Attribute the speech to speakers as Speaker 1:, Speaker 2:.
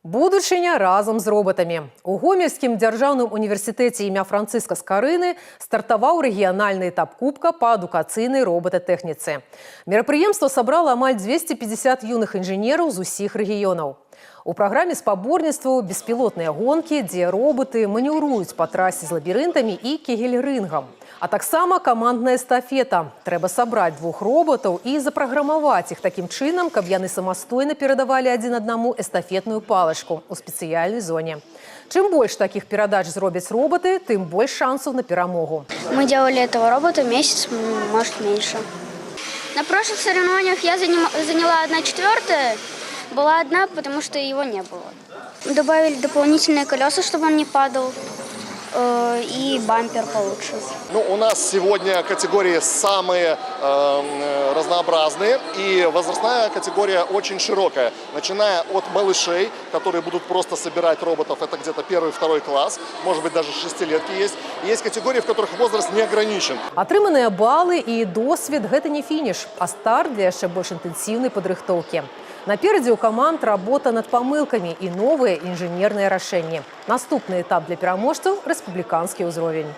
Speaker 1: Будучыня разом з роботамі. У Гомельскім дзяржаўным універсітэце імя Францыска Скарыны стартаваў рэгіянальны этап кубка па адукацыйнай робататэхніцы. Мерапрыемства сабрала амаль 250 юных інжынераў з усіх рэгіёнаў. У праграме спаборніцтваў беспілотныя гонкі, дзе роботы манеўруюць па трасе з лабірынтамі і кегель-рынгам. А таксама камандная эстафета. Трэба сабраць двух роботаў і запраграмаваць іх такім чынам, каб яны самастойна перадавалі адзін аднаму эстафетную палачку ў спецыяльнай зоне. Чым больш такіх перадач зробяць роботы, тым больш шансаў на перамогу.
Speaker 2: Мы делали этого робота месяц, может, меньше. На прошлых соревнованиях я заняла 1/4. Была одна, потому что его не было. Добавили дополнительные колеса, чтобы он не падал. И бампер получше.
Speaker 3: У нас сегодня категории самые разнообразные, и возрастная категория очень широкая. Начиная от малышей, которые будут просто собирать роботов, это где-то 1-2 класс, может быть даже 6-летки есть. Есть категории, в которых возраст не ограничен.
Speaker 1: Атрыманыя балы і досвед – гэта не фініш, а старт для яшчэ больш інтэнсіўнай падрыхтоўкі. Наперадзе ў каманд работа над памылкамі і новыя інжынерныя рашэнні. Наступны этап для пераможцаў – рэспубліканскі ўзровень.